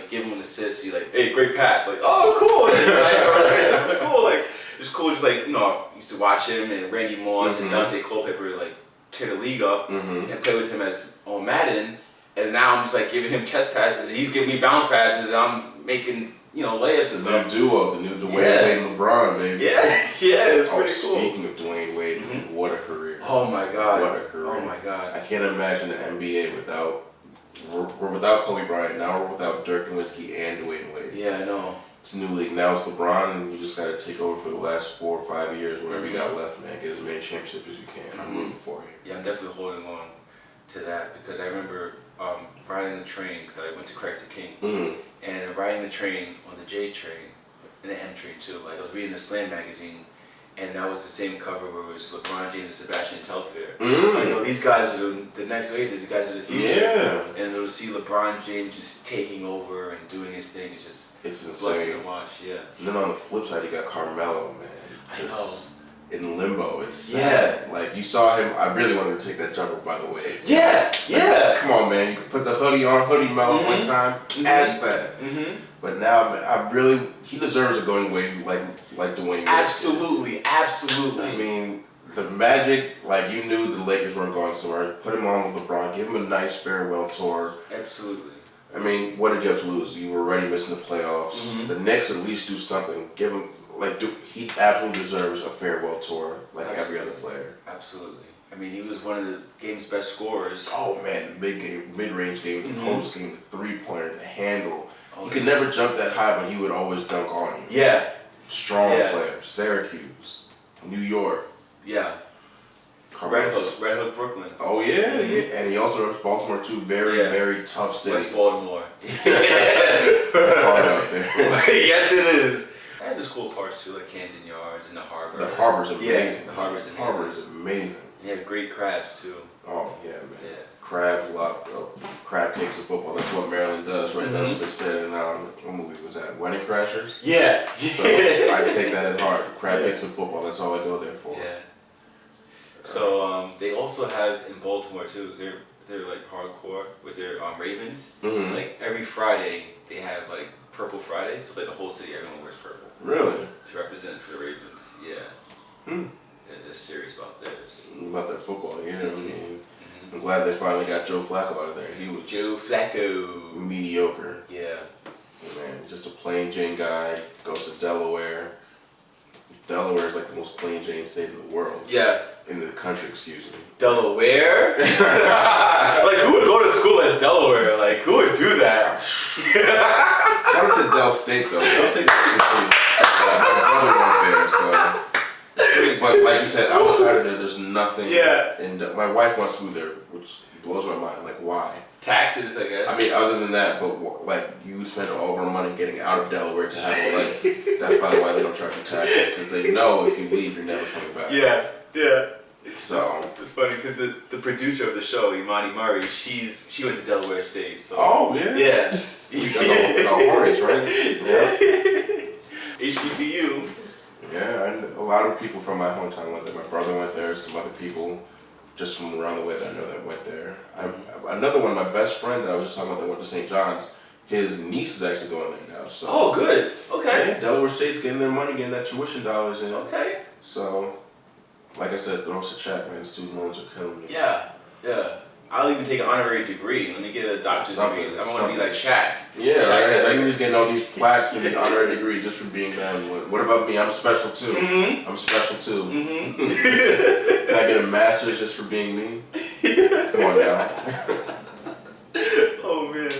give him an assist. He's like, hey, great pass. Like, oh, cool. That's cool. Like, it's cool. Just like, I used to watch him and Randy Moss and Dante Culpepper, like, tear the league up and play with him as on Madden. And now I'm just like giving him chest passes. He's giving me bounce passes, and I'm making layups and stuff. The new duo, the new Dwayne Wade and LeBron, baby. Yeah, it's pretty cool. Speaking of Dwayne Wade, what a career! Oh my God, what a career! Oh my God, I can't imagine the NBA without. We're without Kobe Bryant. Now we're without Dirk Nowitzki and Dwayne Wade. Yeah, I know. It's a new league. Now it's LeBron, and you just got to take over for the last 4 or 5 years, whatever you got left, man. Get as many championships as you can. I'm rooting for you. Yeah, I'm definitely holding on to that because I remember riding the train because I went to Christ the King, and riding the train on the J train and the M train too. Like I was reading the Slam magazine, and that was the same cover where it was LeBron James and Sebastian Telfair. Like, these guys are the next wave. These guys are the future. Yeah. And to see LeBron James just taking over and doing his thing is just insane to watch. Yeah. And then on the flip side, you got Carmelo, man. I know. In limbo, it's sad. Yeah. Like you saw him. I really wanted to take that jumper, by the way. Yeah, like, come on, man. You could put the hoodie on, hoodie Melo one time, as that. But now, man, he deserves a going away like Dwayne Wade. Absolutely. I mean, the Magic, like you knew the Lakers weren't going somewhere. Put him on with LeBron, give him a nice farewell tour. Absolutely. I mean, what did you have to lose? You were already missing the playoffs. The Knicks at least do something. Give him. He absolutely deserves a farewell tour like every other player. Absolutely. I mean, he was one of the game's best scorers. Oh man, the mid-range game, the post game, the three-pointer, the handle. He could never jump that high, but he would always dunk on you. Yeah. Strong player. Syracuse, New York. Yeah. Red Hook, Brooklyn. Oh yeah, and he also reps Baltimore too. Very tough city. West Baltimore. It's hard out there. Yes, it is. It has its cool parts too, like Camden Yards and the harbor. The harbor's amazing. Yeah, the harbor's amazing. Harbor's amazing. And you have great crabs too. Oh yeah, man. Yeah. Crabs, crab cakes and football. That's what Maryland does, right? That's what they said in what movie was that? Wedding Crashers. Yeah. So I take that at heart. Crab cakes and football. That's all I go there for. Yeah. So they also have in Baltimore too. They're like hardcore with their Ravens. Like every Friday they have like Purple Friday. So like the whole city, everyone wears purple. Really? To represent for the Ravens. Yeah. They're serious about theirs. About that football, you know what I mean? I'm glad they finally got Joe Flacco out of there. He was Joe Flacco. Mediocre. Yeah. Man, just a plain Jane guy, goes to Delaware. Delaware is like the most plain Jane state in the world. Yeah. In the country, excuse me. Delaware? Like, who would go to school at Delaware? Like, who would do that? Shout out to Del State, though. Del State is my brother went there, so. But like you said, outside of there, there's nothing. Yeah. And my wife wants to move there, which blows my mind. Like, why? Taxes, I guess. I mean, other than that, but like you spend all of our money getting out of Delaware to have a life. That's probably why they don't charge you taxes, because they know if you leave, you're never coming back. Yeah. So it's funny because the producer of the show, Imani Murray, she went to Delaware State. So. Oh yeah. Yeah. The Hornets, right? Yeah. HBCU. Yeah, and a lot of people from my hometown went there. My brother went there. Some other people just from around the way that I know that went there. Another one, my best friend that I was just talking about that went to St. John's, his niece is actually going there now. So. Oh, good. Okay. Yeah, Delaware State's getting their money, getting that tuition dollars in. Okay. So, like I said, throw us a check, man. Student loans are killing me. Yeah. I'll even take an honorary degree. Let me get a doctor's degree. I want to be like Shaq. Yeah, Shaq right. He's getting all these plaques and an honorary degree just for being them. What about me? I'm special too. I'm special too. Can I get a master's just for being me? Come on now. Oh man.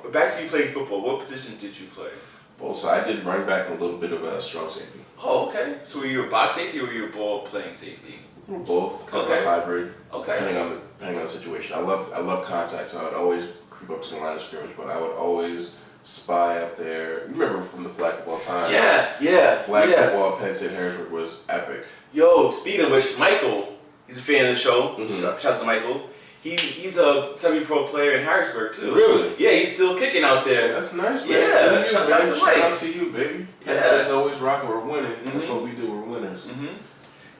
But back to you playing football. What position did you play? Well, so I did running back and a little bit of a strong safety. Oh, okay. So were you a box safety or were you a ball playing safety? Both, kind of a hybrid. Okay. Depending on the situation. I love contact, so I would always creep up to the line of scrimmage, but I would always spy up there. You remember from the flag football time? Yeah. Flag football at Penn State Harrisburg was epic. Yo, speaking of which, Michael, he's a fan of the show. Shouts out to Michael. He's a semi-pro player in Harrisburg too. Really? Yeah, he's still kicking out there. That's nice, man. Yeah, shout out to Mike. Shout out to you, baby. Penn State's always rocking. We're winning. That's what we do. We're winners.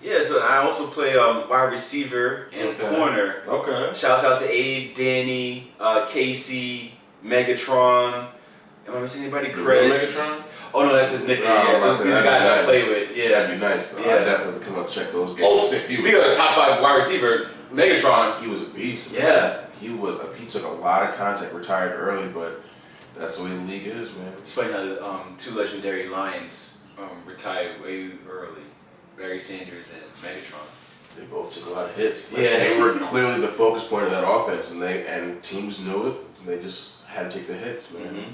Yeah, so I also play wide receiver and corner. Okay. Shouts out to Abe, Danny, Casey, Megatron. Am I missing anybody? Chris. Megatron? Oh no, that's his nickname. Yeah, these are guys I play with. Yeah, that'd be nice. Though. Yeah, I'd definitely come up and check those games. Oh, speaking of top 5 wide receiver, Megatron. He was a beast. Yeah, he took a lot of contact. Retired early, but that's the way the league is, man. It's funny how 2 legendary Lions retired way early. Barry Sanders and Megatron. They both took a lot of hits. They were clearly the focus point of that offense, and teams knew it. And they just had to take the hits, man. Mm-hmm.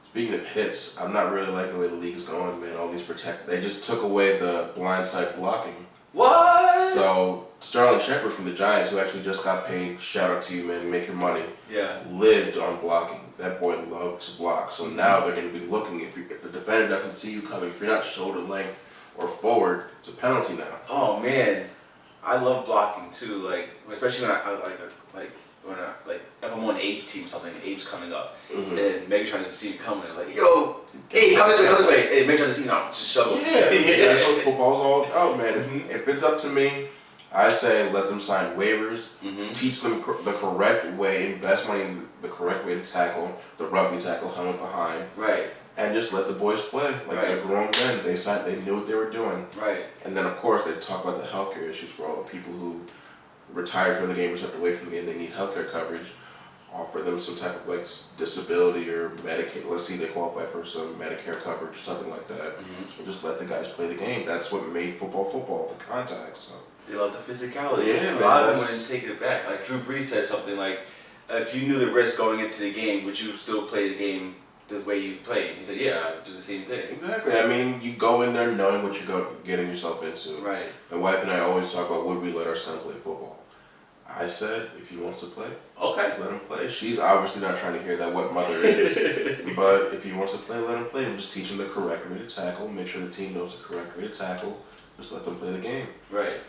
Speaking of hits, I'm not really liking the way the league is going, man. All these they just took away the blindside blocking. What? So Sterling Shepard from the Giants, who actually just got paid, shout out to you, man, making money. Yeah. Lived on blocking. That boy loved to block. So now they're going to be looking. If the defender doesn't see you coming, if you're not shoulder length or forward, it's a penalty now. Oh man, I love blocking too. Like especially when if I'm on Abe's team or something, Abe's coming up, and Megatron doesn't see me coming. I'm like, yo, Abe, come this way. Hey, Megatron doesn't see me, no, just shove him. Yeah, that's what football's all about, man. If it's up to me, I say let them sign waivers, teach them the correct way, invest money in the correct way to tackle, the rugby tackle, helmet behind. Right. And just let the boys play. Like they're grown men. They knew what they were doing. Right. And then of course they talk about the healthcare issues for all the people who retired from the game or stepped away from the game. They need healthcare coverage. Offer them some type of like disability or Medicaid. Let's see if they qualify for some Medicare coverage or something like that. And just let the guys play the game. That's what made football, the contact. So. They love the physicality. Yeah, a lot of them wouldn't take it back. Like Drew Brees said something like, if you knew the risk going into the game, would you still play the game the way you play? He said, yeah, I would do the same thing. Exactly. I mean, you go in there knowing what you're getting yourself into. Right. My wife and I always talk about, would we let our son play football? I said, if he wants to play, okay, let him play. She's obviously not trying to hear that what mother is, but if he wants to play, let him play. And just teach him the correct way to tackle. Make sure the team knows the correct way to tackle. Just let them play the game. Right.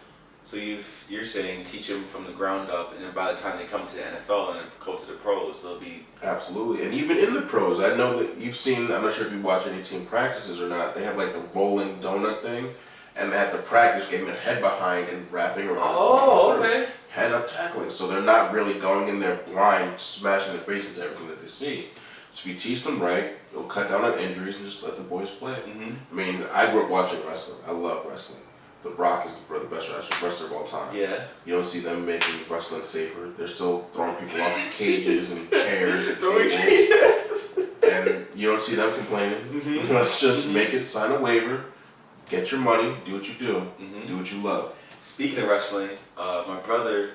So you're saying teach them from the ground up, and then by the time they come to the NFL and go to the pros, they'll be... Absolutely. And even in the pros, I know that you've seen, I'm not sure if you watch any team practices or not, they have like the rolling donut thing, and they have to practice getting their head behind and wrapping around. Oh, okay. Head up tackling. So they're not really going in there blind, smashing their face into everything that they see. So if you teach them right, it'll cut down on injuries and just let the boys play. I mean, I grew up watching wrestling. I love wrestling. The Rock is the best wrestler of all time. Yeah. You don't see them making wrestling safer. They're still throwing people off cages and chairs and tables. And you don't see them complaining. Let's just make it, sign a waiver, get your money, do what you do, do what you love. Speaking of wrestling, my brother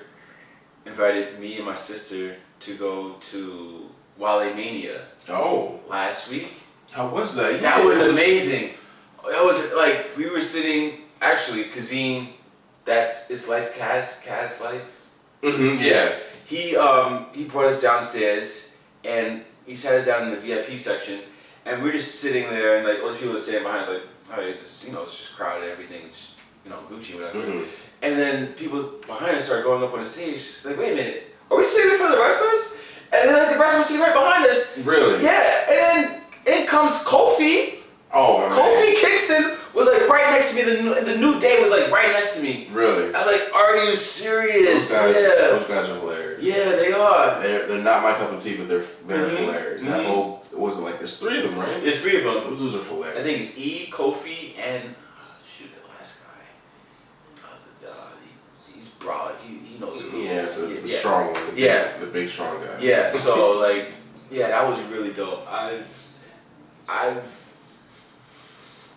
invited me and my sister to go to Wale Mania. Oh. Last week. How was that? That was amazing. That was like, we were sitting... Actually, Kazim, that's It's Life, Kaz Life. Yeah. He brought us downstairs and he sat us down in the VIP section, and we're just sitting there, and like all the people are standing behind us, like, all right, it's just crowded, everything's Gucci, whatever. And then people behind us started going up on the stage, like, wait a minute, are we sitting in front of the wrestlers? And then like the wrestlers sitting right behind us. Really? Yeah. And then in comes Kofi. Oh my Kofi Kingston was like right next to me. The New Day was like right next to me. Really? I was like, are you serious? Those guys are hilarious. Yeah, they are. They're not my cup of tea, but they're hilarious. That whole, what was it like? There's 3 of them, right? There's 3 of them. Those dudes are hilarious. I think it's Kofi, and the last guy. He's broad. He knows who he is. The strong one. The big strong guy. Yeah. So like, that was really dope.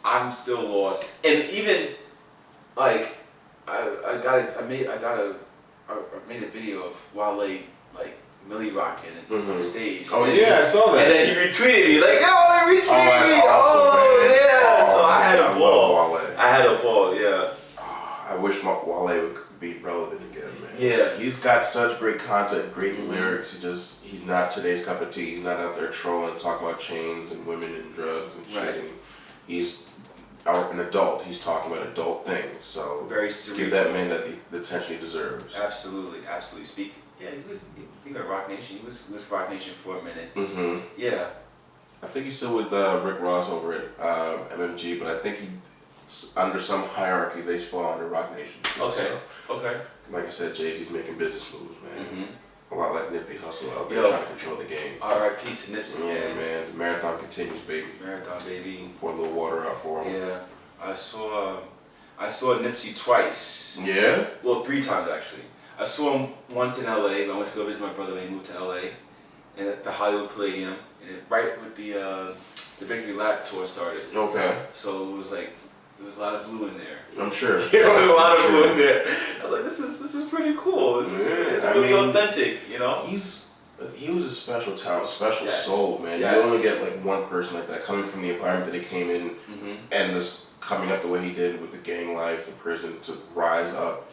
I'm still lost, and even like I made a video of Wale like Millie rocking on stage. Oh yeah, I saw that. And then he retweeted me like, "Yo, he retweeted me!" Awesome, man. Yeah. So I had a ball. Wale. I had a ball. Yeah. I wish Wale would be relevant again, man. Yeah. He's got such great content, great lyrics. He's not today's cup of tea. He's not out there trolling, talking about chains and women and drugs and shit. Right. He's an adult. He's talking about adult things. So very serious. Give that man the attention he deserves. Absolutely. He got Rock Nation. He was Rock Nation for a minute. Mm-hmm. Yeah. I think he's still with Rick Ross over at MMG, but I think under some hierarchy they fall under Rock Nation. Okay. Okay. Like I said, Jay-Z's making business moves, man. A lot like Nipsey Hussle out there trying to control the game. R.I.P. to Nipsey. Yeah, man. The marathon continues, baby. Marathon, baby. Pour a little water out for him. Yeah. I saw Nipsey twice. Yeah? Well, 3 times actually. I saw him once in LA. I went to go visit my brother when he moved to LA, and at the Hollywood Palladium, and right with the Victory Lap tour started. Okay. So it was like there was a lot of blue in there. I'm sure. There was a lot of blue in there. I was like, this is pretty cool. It's really authentic, you know. He was a special talent, special soul, man. Yes. You only get like one person like that coming from the environment that he came in, and this coming up the way he did with the gang life, the prison, to rise up,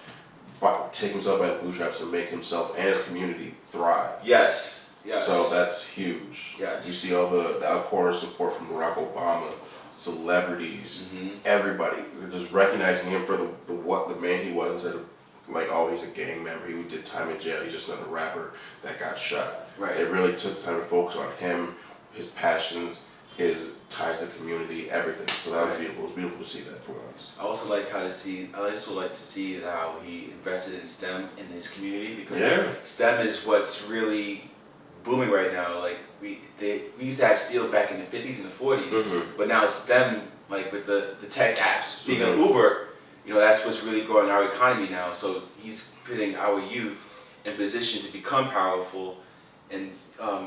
take himself out of bootstraps and make himself and his community thrive. Yes. Yes. So that's huge. Yes. You see all the outpouring support from Barack Obama, celebrities, everybody. They're just recognizing him for the man he was, instead of like, oh, he's a gang member, he did time in jail, he's just another rapper that got shot. Right. They really took time to focus on him, his passions, his ties to the community, everything. So that was beautiful. It was beautiful to see that for us. I also like to see how he invested in STEM in his community, because STEM is what's really booming right now. Like we used to have steel back in the 50s and the 40s, but now STEM, like with the tech apps. Speaking of Uber, you know, that's what's really growing our economy now. So he's putting our youth in position to become powerful and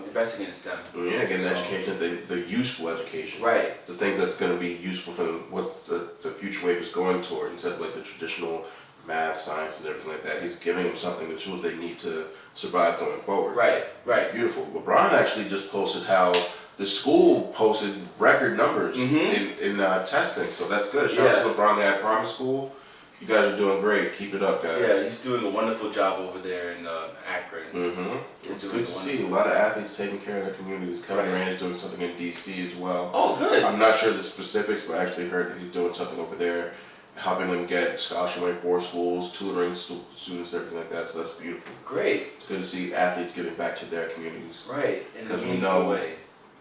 investing in STEM. Yeah, getting education, the useful education. Right. The things that's going to be useful for what the future wave is going toward, instead of like the traditional math, science, and everything like that. He's giving them something, the tools they need to survive going forward. Right. It's beautiful. LeBron actually just posted how the school posted record numbers in testing, so that's good. Shout out to LeBron, the I Promise School. You guys are doing great. Keep it up, guys. Yeah, he's doing a wonderful job over there in Akron. It's good to see a lot of athletes taking care of their communities. Kevin Durant is doing something in D.C. as well. Oh, good. I'm not sure the specifics, but I actually heard that he's doing something over there, helping them get scholarship money for schools, tutoring students, everything like that. So that's beautiful. Great. It's good to see athletes giving back to their communities. Right. Because we know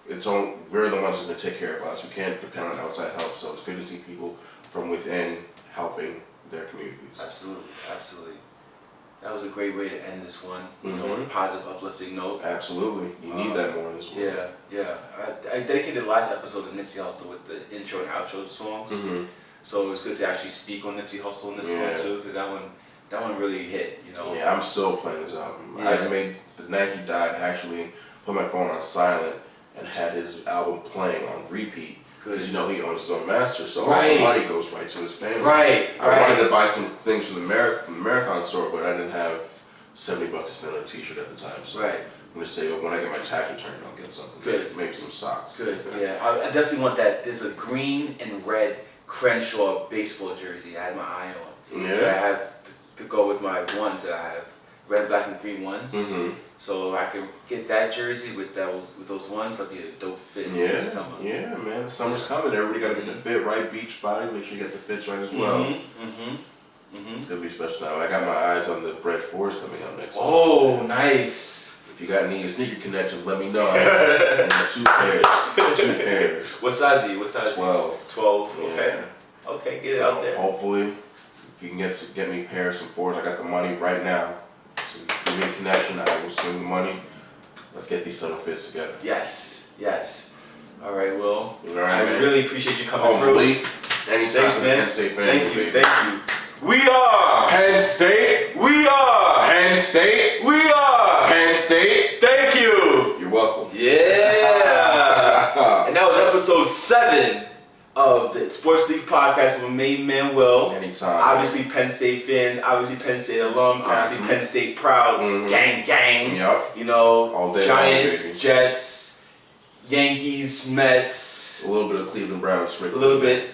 we're the ones who can take care of us. We can't depend on outside help. So it's good to see people from within helping their communities. Absolutely. That was a great way to end this one. You know, on a positive, uplifting note. Absolutely. You need that more in this world. Yeah. I dedicated the last episode to Nipsey Hussle with the intro and outro songs. So it was good to actually speak on Nipsey Hussle in this one too, because that one really hit, you know. Yeah, I'm still playing this album. I made the night he died, actually put my phone on silent and had his album playing on repeat. Because you know he owns his own master, so all the money goes right to his family. I wanted to buy some things from the marathon store, but I didn't have $70 to spend on a t-shirt at the time. So I'm gonna say when I get my tax return, I'll get something. Good. Maybe some socks. Good. Yeah, I definitely want that. There's a green and red Crenshaw baseball jersey I had my eye on. Yeah. That I have to go with my ones that I have, red, black, and green ones. So I can get that jersey with those ones. That'll be a dope fit for the summer. Yeah, man. Summer's coming. Everybody got to get the fit right. Beach body. Make sure you get the fits right as well. It's gonna be special now. I got my eyes on the Bread Force coming up next week. Oh, nice. If you got any sneaker connections, let me know. I got 2 pairs. What size are you? 12. 12. Okay. Okay, get it out there. Hopefully, if you can get me a pair of some 4s, I got the money right now. So give me a connection. I will swing the money. Let's get these summer fits together. Yes. All right, Will. All right, I really appreciate you coming through. Anytime. Thanks, man. Penn State fan. Thank you. We are Penn State. We are Penn State. We are Penn State. Thank you. You're welcome. Yeah. And that was episode 7 of the Sports League podcast with my main man Will. Anytime. Obviously Penn State fans, obviously Penn State alum, obviously Penn State proud, gang. Yep. You know, all day Giants, long, Jets, Yankees, Mets. A little bit of Cleveland Browns. A little bit.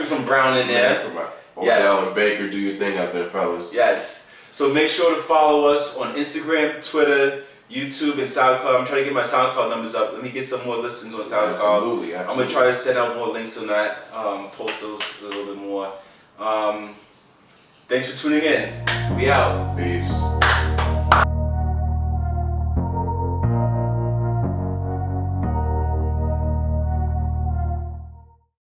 some Brown in there. For my Odell and Baker, do your thing out there, fellas. Yes. So make sure to follow us on Instagram, Twitter, YouTube, and SoundCloud. I'm trying to get my SoundCloud numbers up. Let me get some more listens on SoundCloud. Absolutely. I'm going to try to send out more links on that, post those a little bit more. Thanks for tuning in. We out. Peace.